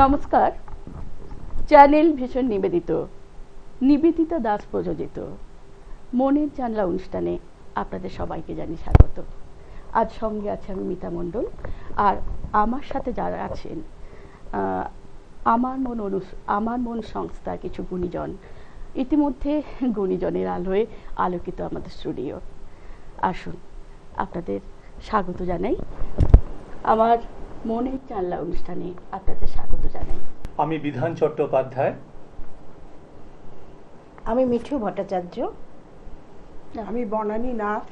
নমস্কার। Channel vision নিবেদিত দাস প্রযোজিত মনের জানলা অনুষ্ঠানে আপনাদের সবাইকে জানি স্বাগত। আজ সঙ্গে আছে আমি মিতা মণ্ডল, আর আমার সাথে যারা আছেন আমার মন সংস্থার কিছু গুণীজন। ইতিমধ্যে গুণীজনের আলোয় আলোকিত আমাদের স্টুডিও। আসুন আপনাদের স্বাগত জানাই, আমার মনের জানলা অনুষ্ঠানে আপনাদের স্বাগত জানাই। আমি বিধান চট্টোপাধ্যায়। আমি মিঠু ভট্টাচার্য। আমি বনানী নাথ।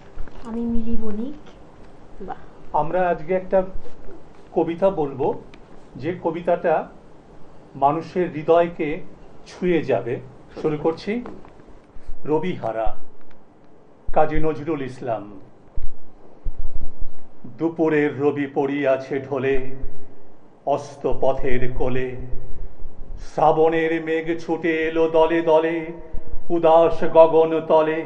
আমি মিলি বণিক। আমরা আজকে একটা কবিতা বলবো, যে কবিতাটা মানুষের হৃদয়কে ছুঁয়ে যাবে। শুরু করছি। রবিহারা, কাজী নজরুল ইসলাম। দুপুরের রবি পড়িয়াছে ঢলে, অস্ত পথের কোলে। শ্রাবণের মেঘ ছুটে এলো দলে দলে, উদাস গগন তলে।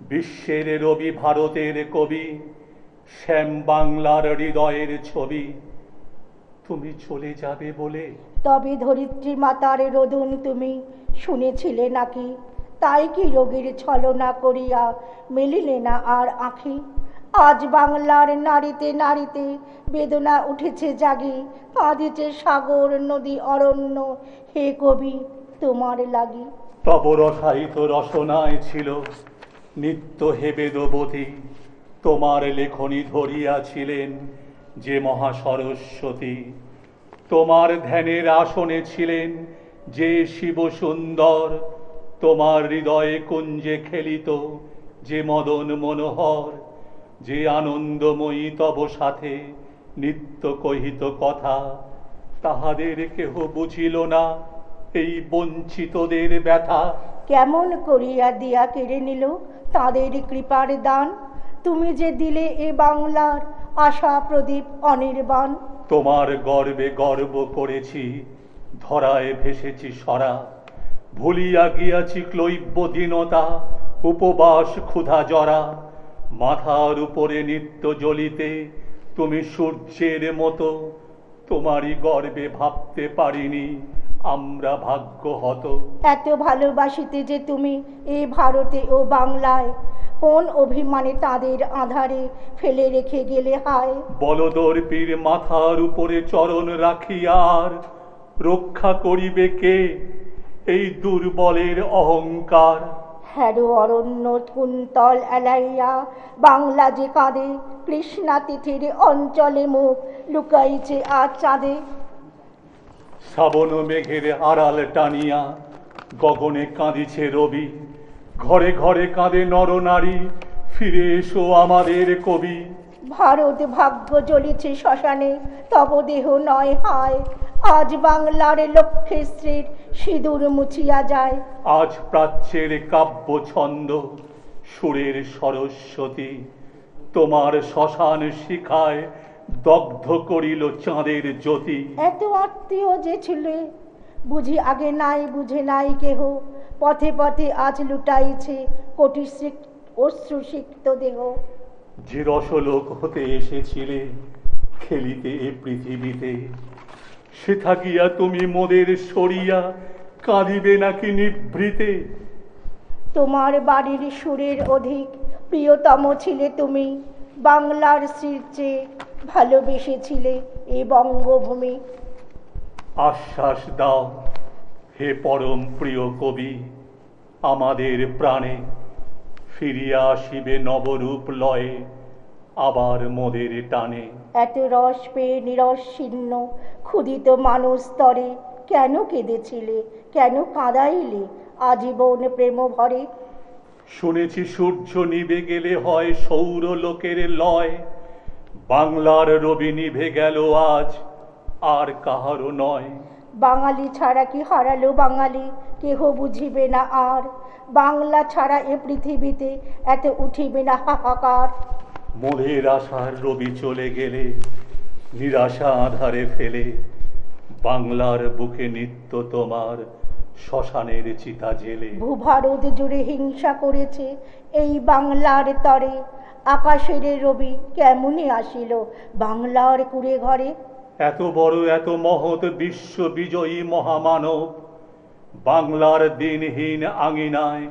বিশ্বের রবি ভারতের কবি, শ্যাম বাংলার হৃদয়ের ছবি। তুমি চলে যাবে বলে তবে ধরিত্রী মাতার রোদন তুমি শুনেছিলে নাকি? তাই কি রোগীর ছলনা করিয়া মেলিলে না আর আঁখি? আজ বাংলার নারীতে নারীতে বেদনা উঠেছে জাগি, কাঁদিছে সাগর নদী অরণ্য, হে কবি তোমার লাগি। তব রসায়িত রসনায় ছিল নিত্য হে বেদবতী। তোমার লেখনী ধরিয়াছিলেন যে মহা সরস্বতী। তোমার ধ্যানের আসনে ছিলেন যে শিব সুন্দর। তোমার হৃদয়ে কুঞ্জে খেলিত যে মদন মনোহর। যে আনন্দময়ী তব সাথে নিত্য কহিত কথা, তাহাদের কেহ বুঝিল না এই বঞ্চিতদের ব্যথা। কেমন করিয়া দিয়া কেড়ে নিল তাদের কৃপার দান? তুমি যে দিলে এ বাংলার আশা প্রদীপ অনির্বাণ। তোমার গর্বে গর্ব করেছি, ধরায় ভেসেছি সরা। ভুলিয়া গিয়াছি ক্লৈব্য দীনতা, উপবাস ক্ষুধা জরা। মাথার উপরে নিত্য জ্বলিতে তুমি সূর্যের মতো। তোমারই গর্বে ভাবতে পারিনি আমরা ভাগ্যহত। এত ভালোবাসিতে যে তুমি এ ভারতে ও বাংলায়, কোন অভিমানে তাদের আধারে ফেলে রেখে গেলে হায়? বলদর্পীর মাথার উপরে চরণ রাখিয়ার রক্ষা করিবে কে এই দুর্বলের অহংকার? হ্যারো অরণ্য কুন্তল এলাইয়া বাংলা যে কাঁদে, কৃষ্ণা তিথির অঞ্চলে মুখ লুকাইছে আর চাঁদে। শ্রাবণ মেঘের আড়াল টানিয়া গগনে কাঁদিছে রবি। ঘরে ঘরে কাঁদে নরনারী, ফিরে এসো আমাদের কবি। ভারত ভাগ্য জ্বলিছে শ্মশানে, তব দেহ নয় হায়। আজ বাংলার লক্ষ্যশ্রীর সিঁদুর মুছিয়া যায়। আজ প্রাচ্যের কাব্য ছন্দ সুরের সরস্বতী। তোমার শ্মশান শিখায় দগ্ধ করিল চাঁদের জ্যোতি। এত আত্মীয় যে ছিল বুঝি আগে নাই, বুঝে নাই কেহ। পথে পথে আজ লুটাইছে কোটি অশ্রুসিক্ত দেহ। যে রসলোক হতে এসেছিলে খেলিতে এ পৃথিবীতে, সে থাকিয়া তুমি মোদের সরিয়া কাঁদিবে নাকি নিভৃতে? তোমার বাড়ির সুরের অধিক প্রিয়তম ছিলে তুমি, বাংলার শ্রীর চেয়ে ভালোবেসেছিলে এ বঙ্গভূমি। আশ্বাস দাও হে পরম প্রিয় কবি, আমাদের প্রাণে ফিরিয়া আসিবে নবরূপ লয়ে আবার মোদের টানে। এত রস পেয়ে নিরসিন্ন ক্ষুদিত মানুষ স্তরে কেন কেঁদেছিলে, কেন কাঁদাইলে আজীবন প্রেম ভরে? শুনেছি সূর্য নিভে গেলে হয় সৌর লোকের লয়। বাংলার রবি নিভে গেল আজ আর কাহারও নয়। বাঙালি ছাড়া কি হারালো বাঙালি, কেহ বুঝিবে না আর। বাংলা ছাড়া এ পৃথিবীতে এত উঠিবে না হাহাকার। মোদের আশার রবি চলে গেলে নিরাশা আধারে ফেলে, বাংলার বুকে নিত্য তোমার শ্মশানের চিতা জেলে। ভূভারত জুড়ে হিংসা করেছে এই বাংলার তরে, আকাশের রবি কেমনে আসিল বাংলার কুড়ে ঘরে? এত বড় এত মহৎ বিশ্ব বিজয়ী মহামানব বাংলার দিনহীন আঙিনায়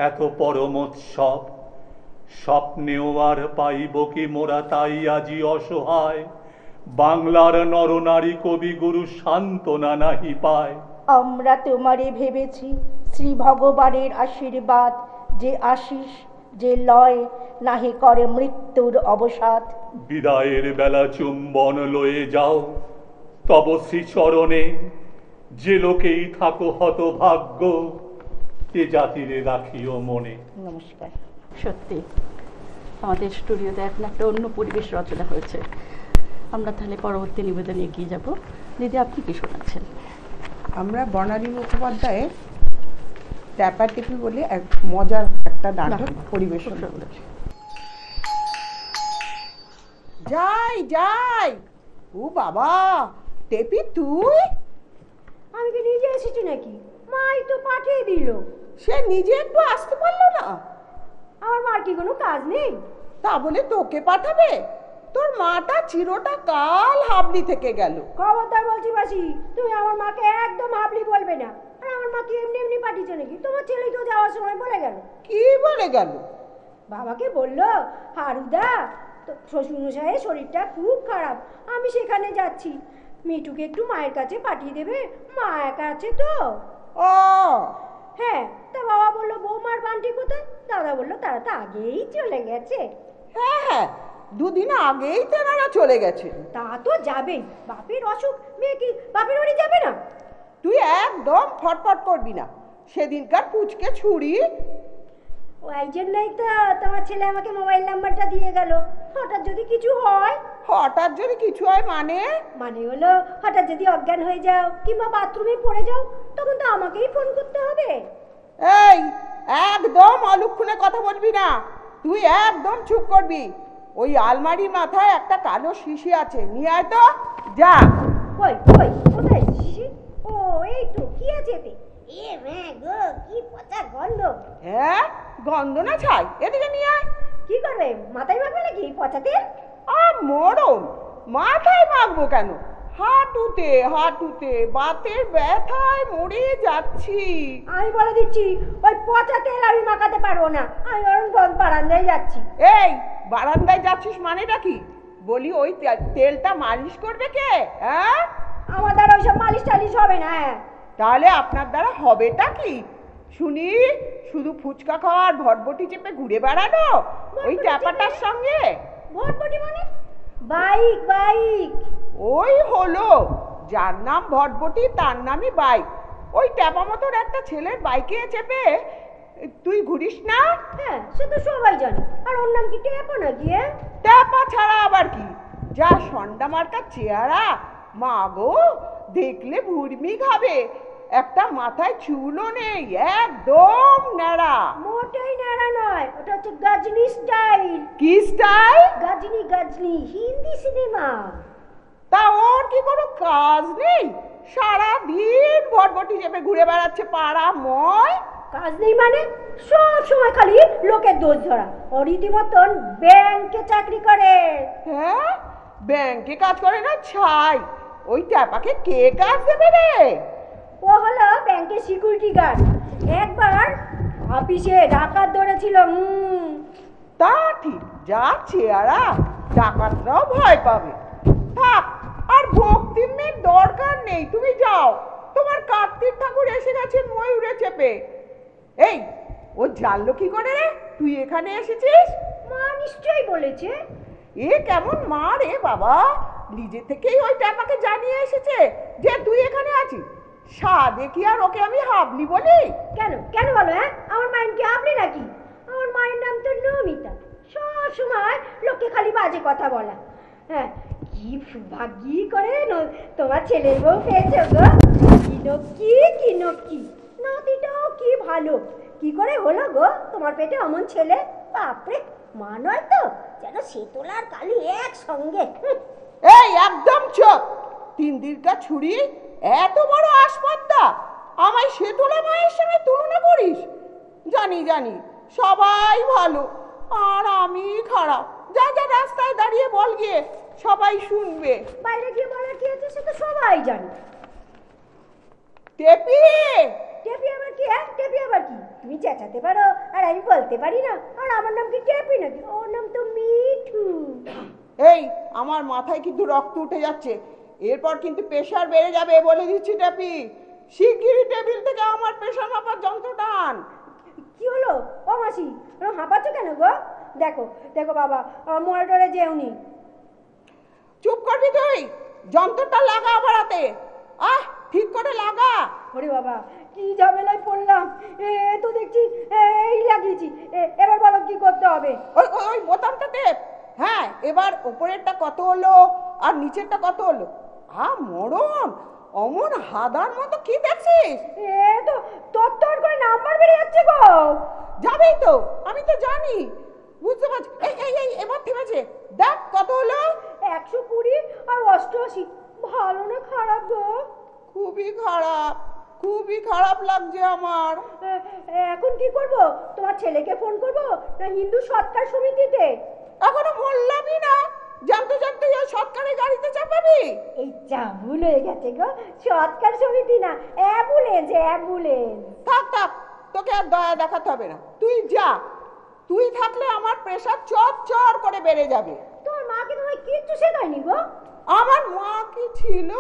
এত পরমোৎসব, স্বপ্নেও আর পাইব কি মোরা তাই আজি অসহায়, বাংলার নরনারী কবিগুরু সান্ত্বনা নাহি পায়। আমরা তোমারে ভেবেছি শ্রী ভগবানের আশীর্বাদ, যে আশিস যে লয় নাহি করে মৃত্যুর অবসাদ। বিদায়ের বেলা চুম্বন লয়ে যাও তব শ্রীচরণে, যে লোকেই থাকো হতভাগ্য এ জাতিরে রাখিও মনে। নমস্কার। সত্যি আমাদের স্টুডিওতে এখন একটা অন্য পরিবেশ রচনা হয়েছে। আমরা তাহলে পরবর্তী নিবেদনে এগিয়ে যাব। দিদি, আপনি কি শোনাচ্ছেন? আমরা বর্ণালী মুখোপাধ্যায়ের ট্যাপা টেপি বলে এক মজার একটা নাটক পরিবেশন করেছি। যাই যাই, ও বাবা, টেপি তুই? আমি কি নিজে এসেছি নাকি? মাই তো পাঠিয়ে দিল। সে নিজে একটু আসতে পারলো না? আমার মার কি কোনো কাজ নেই? তা বলে তোকে পাঠাবে? তোর মাটা চিরটা কাল হাবলি থেকে গেল। খবরদার বলছি মাসি, তুমি আমার মাকে একদম হাবলি বলবে না। আর আমার মা কি এমনি এমনি পাঠিয়েছে নাকি? তোমার ছেলেই তো যাওয়ার সময় বলে গেল। কি বলে গেল? বাবাকে বললো, হারুদা তো শ্বশুরমশাইয়ের শরীরটা খুব খারাপ, আমি সেখানে যাচ্ছি, মিঠুকে একটু মায়ের কাছে পাঠিয়ে দেবে, মা একা আছে তো। ও হ্যাঁ, তা বাবা বললো বৌমার বান্টি কোথায়? দাদা বললো তারা তো আগেই চলে গেছে। হ্যাঁ হ্যাঁ, দুদিন আগেই তেনারা চলে গেছে। তা তো যাবেই, বাপের অসুখ, মেয়ে কি বাপের বাড়ি যাবে না? তুই একদম ফটফট করবি না। সেদিনকার পুচকে ছুরি। ওই জন্যই তো তোমার ছেলে আমাকে মোবাইল নাম্বারটা দিয়ে গেল। হঠাৎ যদি কিছু হয়। হঠাৎ যদি কিছু হয় মানে? মানে হলো হঠাৎ যদি অজ্ঞান হয়ে যাও কিংবা বাথরুমে পড়ে যাও, তখন তো আমাকেই ফোন করতে হবে। এই, একদম অলক্ষণে কথা বলবি না। তুই একদম চুপ করবি। ওই আলমারির মাথায় একটা কালো শিশি আছে, নিয়ে আয় তো। যা। কই কই কোথায় শিশি? ও এই তো, কি আছে এতে? এ মা গো, কি পচা গন্ধ। হ্যাঁ, গন্ধ না ছাই, এদিকে নিয়ে আয়। কি করবে, মাথায় মাখবে নাকি পচা তেল? মরণ, মাথায় মাখবো কেন? হাঁটুতে হাঁটুতে বাতের ব্যথায় মরে যাচ্ছি। আমি বলে দিচ্ছি, ওই পচা তেল আমি মাখাতে পারবো না। আমি বরং বারান্দায় যাচ্ছি। এই, বারান্দায় যাচ্ছিস মানেটা কি? বলি ওই তেলটা মালিশ করবে কে? হ্যাঁ, আমার দ্বারা ওইসব মালিশ টালিশ হবে না। হ্যাঁ, তাহলে আপনার দ্বারা হবেটা কি শুনি? শুধু ফুচকা খাওয়া আর ভটভটি চেপে ঘুরে বেড়ানো ওই ট্যাপাটার সঙ্গে? ভটভটি মানে? Bike bike. ওই হলো, যার নাম ভটভটি তার নামই বাইক। ওই ট্যাপা মতন একটা ছেলের বাইকে চেপে তুই ঘুরিস না? হ্যাঁ, সে তো সবাই জানে। আর ওর নাম কি ট্যাপা নাকি? ট্যাপা ছাড়া আবার কি? যা সন্ডা মার্কার চেহারা, মা গো, দেখলে ভুরমি খাবে। একটা মাথায় চুলও নেই, একদম ন্যাড়া। মোটেই ন্যাড়া নয়, ওটা হচ্ছে গজনি স্টাইল। কি স্টাইল? গজনি গজনি, হিন্দি সিনেমা। তা ওর কি কোনো কাজ নেই? সারা দিন ভটভটি চেপে ঘুরে বেড়াচ্ছে পাড়া ময়। কাজ নেই মানে? সব সময় খালি লোকের দোষ ধরা। ও রীতিমতন ব্যাংকে চাকরি করে। হ্যাঁ, ব্যাংকে কাজ করে না ছাই। ওই ট্যাপাকে কে কাজ দেবে রে? ও হলো ব্যাংকের সিকিউরিটি গার্ড। একবার অফিসে ডাকাত ধরেছিল। তা ঠিক, যা চেহারা, ডাকাতরাও ভয় পাবে। থাক, আর ভক্তির মেয়ের দরকার নেই। তুমি যাও, তোমার কার্তিক ঠাকুর এসে গেছেন ময়ূরে চেপে। এই, ও জানলো কি করে রে তুই এখানে এসেছিস? মা নিশ্চয়ই বলেছে। এ কেমন মা রে বাবা, নিজে থেকেই ওই ট্যাপাকে জানিয়ে এসেছে যে তুই এখানে আছিস। সাদে কি আর ওকে আমি হাবলি বলি? কেন কেন বলো? হ্যাঁ, আমার মায়ের কি আপনি নাকি? আমার মায়ের নাম তো নমিতা। সব সময় লোককে খালি বাজে কথা বলা। হ্যাঁ, কি ভাগ্যি করে তোমার ছেলের বউ পেয়েছে গো। কি নকি, নাতিটাও কি ভালো। কি করে হলো গো তোমার পেটে অমন ছেলে? বাপরে, মা নয় তো, যেন শীতলার কালি একসঙ্গে। এই, একদম চুপ। 3 দিনকা ছুরি, এত বড় আসপত্তা, আমায় সেতলা মায়ের সঙ্গে তুলনা করিস? জানি জানি, সবাই ভালো আর আমি খারাপ। যা যা রাস্তায় দাঁড়িয়ে বল গিয়ে, সবাই শুনবে। বাইরে গিয়ে বলার কি আছে, সে তো সবাই জানে। টেপি, টেপি আবার কি? হ্যাঁ, টেপি আবার কি? তুমি চেঁচাতে পারো আর আমি বলতে পারি না? আর আমার নাম কি টেপি নাকি? ওর নাম তো মিঠু। এই আমার মাথায় কিন্তু রক্ত উঠে যাচ্ছে, এরপর কিন্তু প্রেশার বেড়ে যাবে বলে দিচ্ছি টেপি। শিগগিরই টেবিল থেকে আমার প্রেশার মাপার যন্ত্রটা আন। কি হলো ও মাসি, হাঁপাচ্ছ কেন গো? দেখো দেখো বাবা, মরে টরে যেওনি। চুপ করবি তুই? যন্ত্রটা লাগা আবার হাতে, ঠিক করে লাগা। ওরে বাবা, কি ঝামেলায় পড়লাম। তো দেখছি এই লাগিয়েছি। এবার বলো কি করতে হবে? ওই ওই ওই বোতামটা টেপ। হ্যাঁ, এবার উপরেরটা কত হলো আর নিচেরটা কত হলো? মরণ, অমন হাদার মতো কি দেখছিস? তো তর করে নাম্বার বেড়ে যাচ্ছে গো। যাবেই তো, আমি তো জানি, বুঝতে পারছি। এই এই এই এবার থেমেছে, দেখ কত হলো। 120 আর 88। ভালো না খারাপ গো? খুবই খারাপ, খুবই খারাপ লাগছে আমার। এখন কি করব? তোমার ছেলেকে ফোন করব না হিন্দু সৎকার সমিতিতে? এখনো বললামই না, জানতে জানতে ওই সৎকারের গাড়িতে চাপাবি? এই যা ভুল হয়ে গেছে গো, সৎকার সমিতি না, অ্যাম্বুলেন্স অ্যাম্বুলেন্স। থাক থাক, তোকে আর দয়া দেখাতে হবে না, তুই যা। তুই থাকলে আমার প্রেশার চর চর করে বেড়ে যাবে। তোমার মাকে তোমায় কিচ্ছু শেখায়নি গো? আমার মা কি ছিল,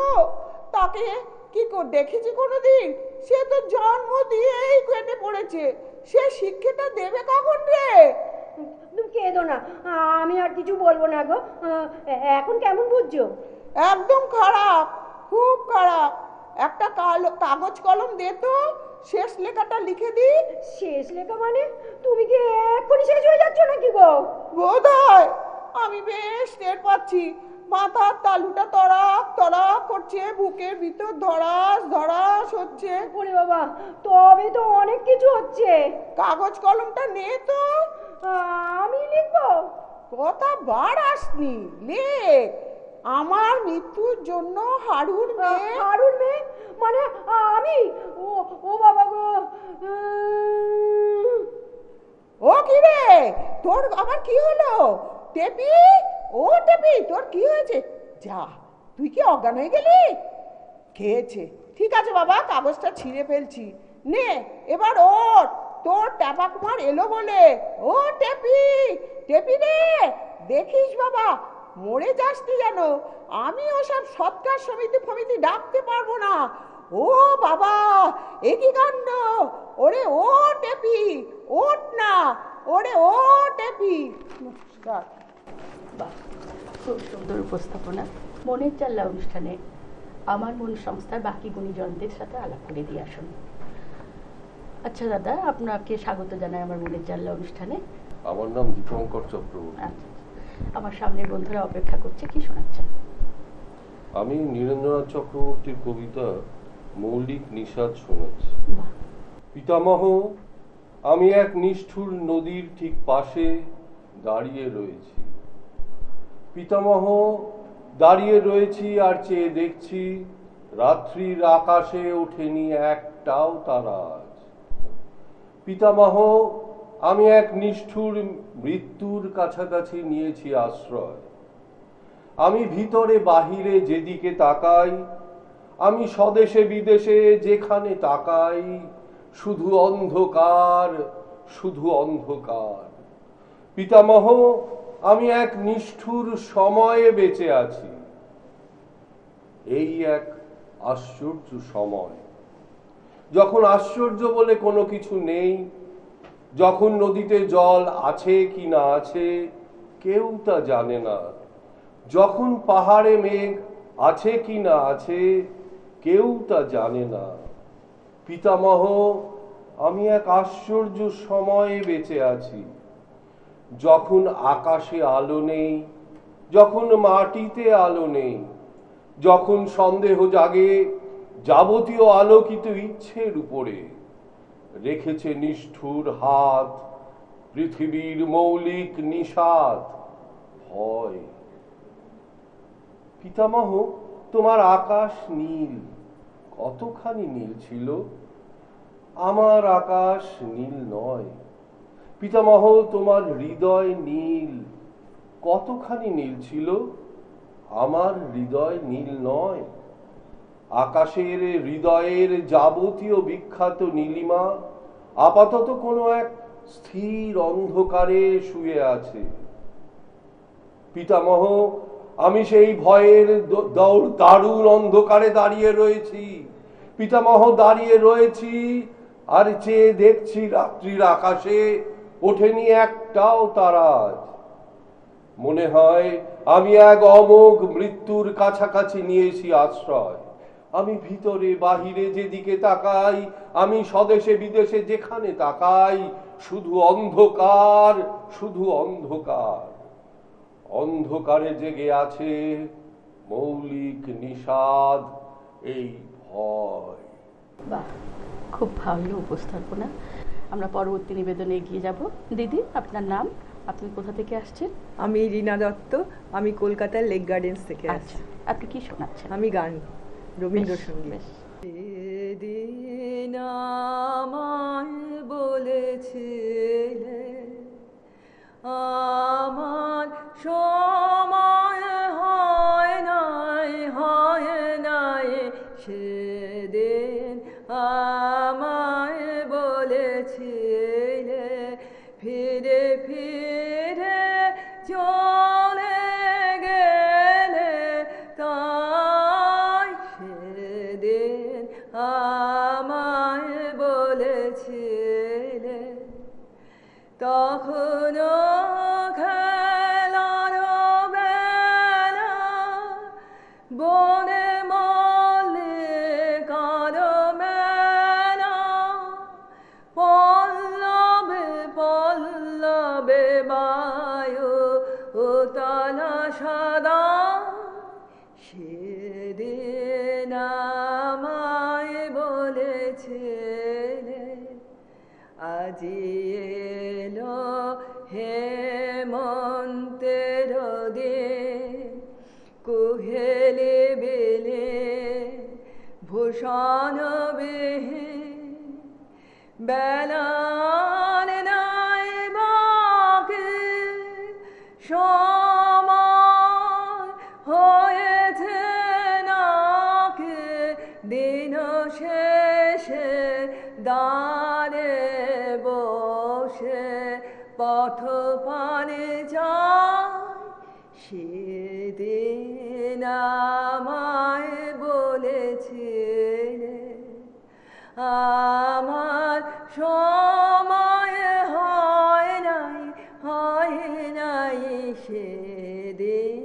তাকে কি করে দেখেছি কোনোদিন? সে তো জন্ম দিয়েই কেটে পড়েছে, সে শিক্ষাটা দেবে কখন রে? তুমি কেঁদো না, আমি আর কিছু বলবো না গো। এখন কেমন বুঝছো? একদম খারাপ, খুব খারাপ। একটা কাগজ কলম দে তো, শেষ লেখাটা লিখে দি। শেষ লেখা মানে? তুমি কি এক্ষুনি শেষ হয়ে যাচ্ছ নাকি গো? বোধহয়, আমি বেশ টের পাচ্ছি। মাথার তালুটা তড়াক তড়াক করছে, বুকের ভিতর ধড়াস ধড়াস হচ্ছে। ওরে বাবা, তবে তো অনেক কিছু হচ্ছে। কাগজ কলমটা নে তো। আমি লিখবো? কথা বাড়াসনি, লেখ। আমার মৃত্যুর জন্য হারুর মেয়ে। হারুর মেয়ে মানে আমি? ও ও বাবা গো। ও কি রে, তোর আবার কি হলো? টেপি, ও টেপি, তোর কি হয়েছে? যা, তুই কি অজ্ঞান হয়ে গেলি? খেয়েছে, ঠিক আছে বাবা, কাগজটা ছিঁড়ে ফেলছি। নে এবার ওর, তোর ট্যাপা কুমার এলো বলে। ও টেপি, টেপি রে, দেখিস বাবা, মরে যাসনি যেন। আমি ওসব সৎকার সমিতি ফমিতি ডাকতে পারবো না। ও বাবা, এ কি কাণ্ড! ওরে ও টেপি, ওঠ না, ওরে ও টেপি। নমস্কার। বাহ, খুব সুন্দর উপস্থাপনা। মনের চাল্লা অনুষ্ঠানে আমার মন সংস্থার বাকি গুণীজনদের সাথে আলাপ করে দিয়ে আসুন। আচ্ছা দাদা, আপনাকে স্বাগত জানাই আমার মনের চাল্লা অনুষ্ঠানে। আমার নাম দীপঙ্কর চক্রবর্তী। আচ্ছা, আমার সামনের বন্ধুরা অপেক্ষা করছে, কি শোনাচ্ছেন? আমি নীরেন্দ্রনাথ চক্রবর্তীর কবিতা মৌলিক নিষাদ শোনাচ্ছি। বাহ, পিতামহ, আমি এক নিষ্ঠুর নদীর ঠিক পাশে দাঁড়িয়ে রয়েছি। পিতামহ, দাঁড়িয়ে রয়েছি আর চেয়ে দেখছি, রাত্রির আকাশে ওঠেনি একটাও তারা আজ। পিতামহ, আমি এক নিষ্ঠুর মৃত্যুর কাছাকাছি নিয়েছি আশ্রয়। আমি ভিতরে বাহিরে যেদিকে তাকাই, আমি স্বদেশে বিদেশে যেখানে তাকাই, শুধু অন্ধকার, শুধু অন্ধকার। পিতামহ, আমি এক নিষ্ঠুর সময়ে বেঁচে আছি। এই এক আশ্চর্য সময়, যখন আশ্চর্য বলে কোনো কিছু নেই, যখন নদীতে জল আছে কি না আছে কেউ তা জানে না, যখন পাহাড়ে মেঘ আছে কি না আছে কেউ তা জানে না। পিতামহ, আমি এক আশ্চর্য সময়ে বেঁচে আছি, যখন আকাশে আলো নেই, যখন মাটিতে আলো নেই, যখন সন্দেহ জাগে যাবতীয় আলোকিত ইচ্ছের উপরে, রেখেছে নিষ্ঠুর হাত পৃথিবীর মৌলিক নিষাদ, ভয়। পিতামহ, তোমার আকাশ নীল, কতখানি নীল ছিল, আমার আকাশ নীল নয়। পিতামহ, তোমার হৃদয় নীল, কতখানি নীল ছিল, আমার হৃদয় নীল নয়। আকাশের হৃদয়ের যাবতীয় বিখ্যাত নীলিমা আপাতত কোনো এক স্থির অন্ধকারে শুয়ে আছে। পিতামহ, আমি সেই ভয়ের দারুণ অন্ধকারে দাঁড়িয়ে রয়েছি। পিতামহ, দাঁড়িয়ে রয়েছি আর চেয়ে দেখছি রাত্রির আকাশে ওঠেনি একটাও তারা। মনে হয় আমি এক অমোঘ মৃত্যুর কাছাকাছি নিয়েছি আশ্রয়। আমি ভিতরে বাহিরে যেদিকে তাকাই, আমি স্বদেশে বিদেশে যেখানে তাকাই, শুধু অন্ধকার, শুধু অন্ধকার। অন্ধকারে জেগে আছে মৌলিক নিষাদ, এই ভয়। বাহ, খুব ভালো উপস্থাপনা। আমরা পরবর্তী নিবেদনে এগিয়ে যাব। দিদি, আপনার নাম, আপনি কোথা থেকে আসছেন? আমি রীনা দত্ত, আমি কলকাতার লেক গার্ডেন্স থেকে আচ্ছা, আসছি। আপনি কি শোনাচ্ছেন? আমি গান, রবীন্দ্রসঙ্গীত। বেশ। সেদিন আমায় বলেছিলে আমার সময় হয় নাই, সেদিন আমায় বলেছিলে ফিরে ফিরে চলে গেলে, তাই সেদিন আমায় বলেছিলে তখনও খেলার বেলা বনে মল্লিকার মেলা, পল্লবে পল্লবে বায়ু উতলা সাদা, সেদিন আমায় বলেছিলে আজি এলো হেমন্তের দিন, কুহেলি বিলে ভূষণ বিহীন, বেলার নাই বাকি সময় হয়েছে নাকি, দিন শেষে দাঁড়ে বসে পথ পানে যায়, সেদিন আমায় বলেছিলে আমার সময় হয় নাই, সেদিন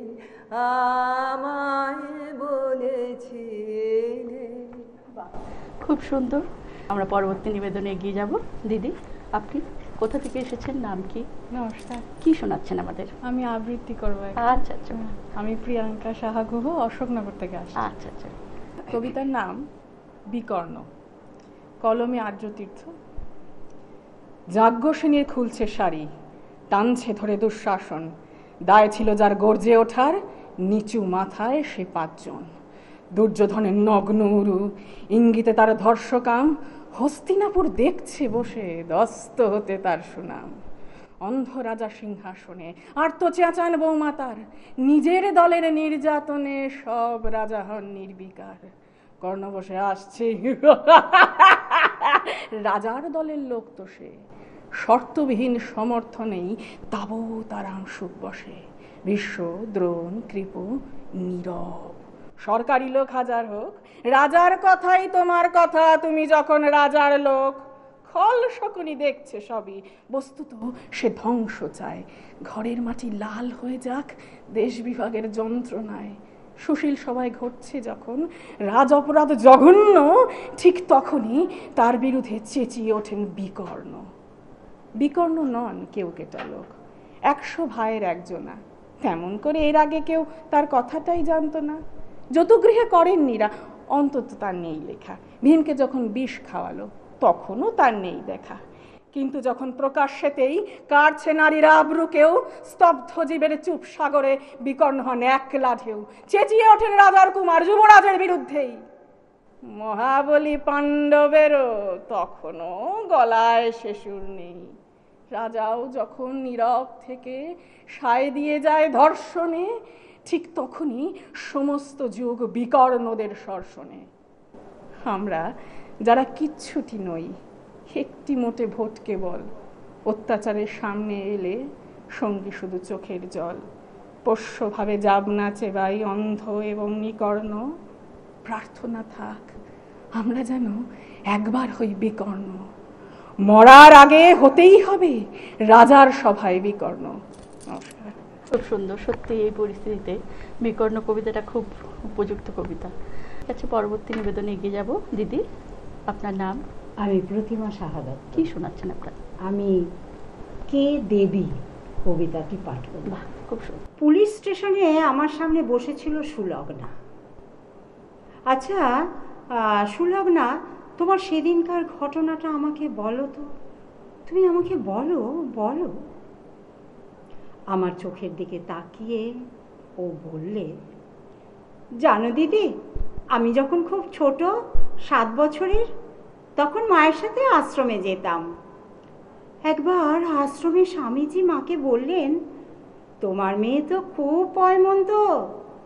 আমায় বলেছিলে। খুব সুন্দর। আমরা পরবর্তী নিবেদনে এগিয়ে যাব। দিদি, আপনি কোথা থেকে এসেছেন, নাম কি? নমস্কার, কি শোনাচ্ছেন আমাদের? আমি আবৃত্তি করবো একটা। আচ্ছা আচ্ছা আমি প্রিয়াঙ্কা সাহা গুহ, অশোকনগর থেকে আসছি। আচ্ছা আচ্ছা। কবিতার নাম বিকর্ণ, কলমে আর্যতীর্থ। যাজ্ঞসেনীর খুলছে শাড়ি, টানছে ধরে দুঃশাসন, দায় ছিল যার গর্জে ওঠার, নিচু মাথায় সে 5 জন। দুর্যোধনের নগ্ন উরু, ইঙ্গিতে তার ধর্ষকাম, হস্তিনাপুর দেখছে বসে, দস্ত হতে তার সুনাম। অন্ধ রাজা সিংহাসনে, আর তো চেঁচান বৌমা তার, নিজের দলের নির্যাতনে সব রাজা হন নির্বিকার। কর্ণ বসে আসছে, রাজার দলের লোক তো সে, শর্তবিহীন সমর্থনেই তাবো তার আংশুক বসে। বিশ্ব দ্রোণ কৃপ নীরব, সরকারি লোক হাজার হোক, রাজার কথাই তোমার কথা, তুমি যখন রাজার লোক। খল শকুনি দেখছে সবই, বস্তুত সে ধ্বংস চায়। ঘরের মাটি লাল হয়ে যাক দেশ বিভাগের যন্ত্রণায়। সুশীল সবাই ঘটছে যখন রাজ অপরাধ জঘন্য, ঠিক তখনই তার বিরুদ্ধে চেঁচিয়ে ওঠেন বিকর্ণ। বিকর্ণ নন কেউ কেটা লোক, 100 ভাইয়ের একজনা। তেমন করে এর আগে কেউ তার কথাটাই জানতো না। যতগৃহে করেননিরা, অন্তত তার নেই লেখা। ভীমকে যখন বিষ খাওয়ালো, তখনও তার নেই দেখা। কিন্তু যখন প্রকাশ্যেতেই কাটছে নারীরা আব্রুকেও, স্তব্ধ জীবের চুপ সাগরে বিকর্ণ হন একলা ঢেউ। চেঁচিয়ে ওঠেন রাজার কুমার যুবরাজের বিরুদ্ধেই। মহাবলী পাণ্ডবেরও তখনও গলায় সে সুর নেই। রাজাও যখন নীরব থেকে সায় দিয়ে যায় ধর্ষণে, ঠিক তখনই সমস্ত যুগ বিকর্ণদের সর্ষণে। আমরা যারা কিচ্ছুটি নই, একটি মোটে ভোট কেবল, অত্যাচারের সামনে এলে সঙ্গী শুধু চোখের জল। পোষ্যভাবে যাবনা চেবাই অন্ধ এবং নিকর্ণ, প্রার্থনা থাক আমরা যেন একবার হই বিকর্ণ। মরার আগে হতেই হবে রাজার সভায় বিকর্ণ। নমস্কার। খুব সুন্দর, সত্যি এই পরিস্থিতিতে বিকর্ণ কবিতাটা খুব উপযুক্ত কবিতা। আচ্ছা, পরবর্তী নিবেদনে এগিয়ে যাব। দিদি, আপনার নাম? আমি প্রতিমা শাহাদাত। কি শোনাচ্ছেন আপনার? আমি কে দেবী কবিতাটি পাঠ করব। বাহ, খুব সুন্দর। পুলিশ স্টেশনে আমার সামনে বসেছিল সুলগ্না। আচ্ছা সুলগ্না, তোমার সেদিনকার ঘটনাটা আমাকে বলো তো, তুমি আমাকে বলো বলো। আমার চোখের দিকে তাকিয়ে ও বললে, জানো দিদি, আমি যখন খুব ছোট, 7 বছরের, তখন মায়ের সাথে আশ্রমে যেতাম। একবার আশ্রমে স্বামীজি মাকে বললেন, তোমার মেয়ে তো খুব পয়মন্ত,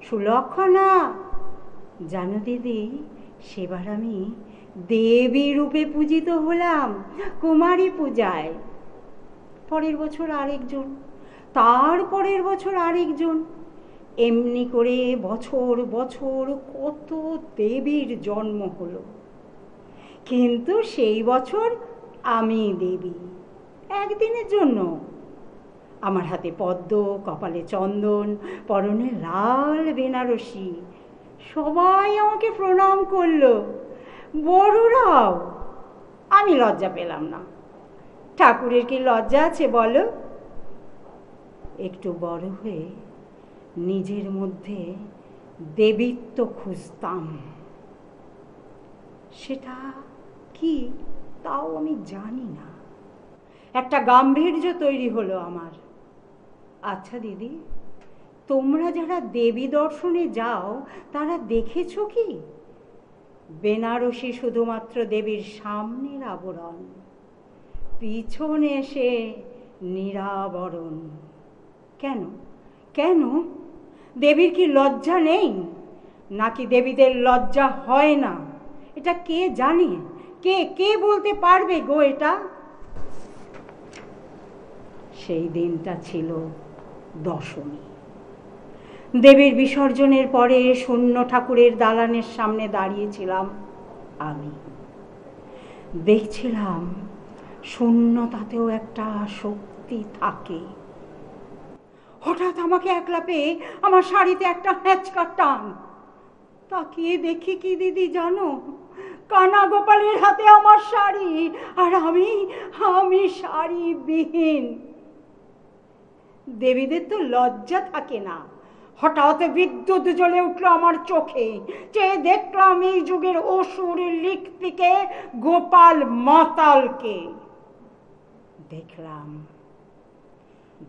সুলক্ষণা। জানো দিদি, সেবার আমি দেবী রূপে পূজিত হলাম কুমারী পূজায়। পরের বছর আরেকজন, তার পরের বছর আরেকজন, এমনি করে বছর বছর কত দেবীর জন্ম হলো। কিন্তু সেই বছর আমি দেবী, একদিনের জন্য। আমার হাতে পদ্ম, কপালে চন্দন, পরনে লাল বেনারসি। সবাই আমাকে প্রণাম করলো, বড়রাও। আমি লজ্জা পেলাম না। ঠাকুরের কি লজ্জা আছে বলো? একটু বড় হয়ে নিজের মধ্যে দেবীত্ব খুঁজতাম। সেটা কি তাও আমি জানি না। একটা গাম্ভীর্য তৈরি হলো আমার। আচ্ছা দিদি, তোমরা যারা দেবী দর্শনে যাও তারা দেখেছো কি বেনারসি শুধুমাত্র দেবীর সামনের আবরণ, পিছনে এসে নিরাবরণ? কেন কেন? দেবীর কি লজ্জা নেই, নাকি দেবীদের লজ্জা হয় না? এটা কে জানে? কে কে বলতে পারবে গো এটা? সেই দিনটা ছিল দশমী। দেবীর বিসর্জনের পরে শূন্য ঠাকুরের দালানের সামনে দাঁড়িয়েছিলাম আমি। দেখছিলাম শূন্যতাতেও একটা শক্তি থাকে। হঠাৎ আমাকে একলা পেয়ে আমার শাড়িতে একটা হ্যাঁচকা টান। তাকিয়ে দেখি কি দিদি জানো, কানা গোপালের হাতে আমার শাড়ি, আর আমি শাড়ি বিহীন। দেবীদের তো লজ্জা থাকে না। হঠাৎ বিদ্যুৎ জ্বলে উঠলো আমার চোখে। চেয়ে দেখলাম এই যুগের অসুর লিখতিকে গোপাল মাতালকে।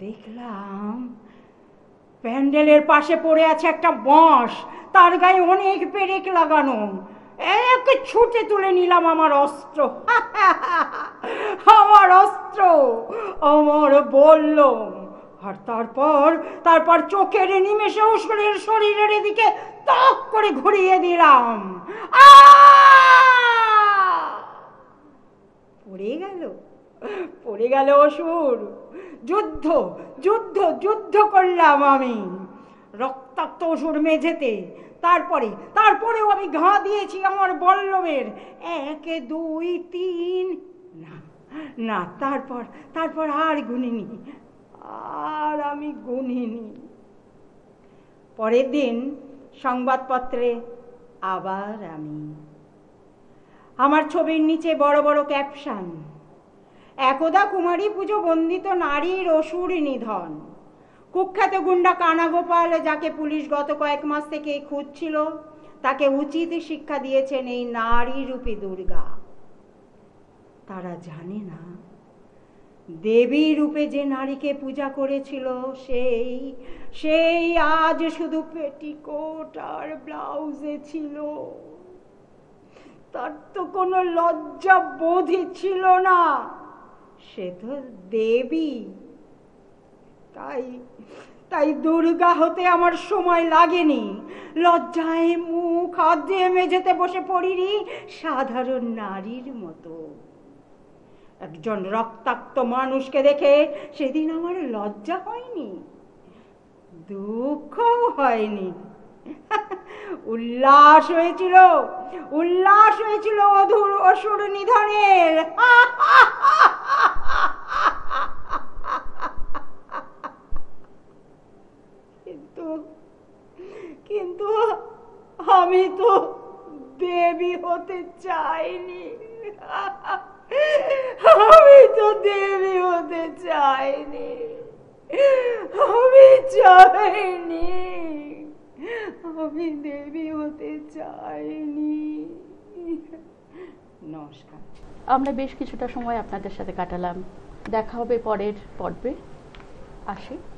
দেখলাম প্যান্ডেলের পাশে পড়ে আছে একটা বাঁশ, তার গায়ে অনেক পেরেক লাগানো। এক ছুটে তুলে নিলাম আমার অস্ত্র, আমার বললাম। আর তারপর চোখের নিমেষে অসুরের শরীরের দিকে তাক করে ঘুরিয়ে দিলাম। পড়ে গেল অসুর। যুদ্ধ করলাম আমি রক্তাক্ত অসুর মেঝেতে। তারপরেও আমি ঘা দিয়েছি আমার বল্লভের, 1 2 3। না, তারপর আর গুনিনি, আমি গুনিনি। পরের দিন সংবাদপত্রে আবার আমার ছবির নিচে বড় বড় ক্যাপশন, একদা কুমারী পুজো বন্দিত নারীর অসুর নিধন। কুখ্যাত গুন্ডা কানা গোপাল, যাকে পুলিশ গত কয়েক মাস থেকে খুঁজছিল, তাকে উচিত শিক্ষা দিয়েছেন এই নারী রূপী দুর্গা। তারা জানে না দেবী রূপে যে নারীকে পূজা করেছিল সেই আজ শুধু পেটিকোট আর ব্লাউজে ছিল। তার তো কোনো লজ্জা বোধই ছিল না। সে তো দেবী। তাই তাই দুর্গা হতে আমার সময় লাগেনি। লজ্জায় মুখ হাত দিয়ে মেঝেতে বসে পড়িনি সাধারণ নারীর মতো। একজন রক্তাক্ত মানুষকে দেখে সেদিন আমার লজ্জা হয়নি, দুঃখও হয়নি, উল্লাস হয়েছিল, উল্লাস হয়েছিল অধুর অসুর নিধনের। কিন্তু আমি তো দেবী হতে চাইনি, আমি তো দেবী হতে চাইনি, আমি চাইনি, আমি দেবী হতে চাইনি। নমস্কার। আমরা বেশ কিছুটা সময় আপনাদের সাথে কাটালাম। দেখা হবে পরের পর্বে। আসি।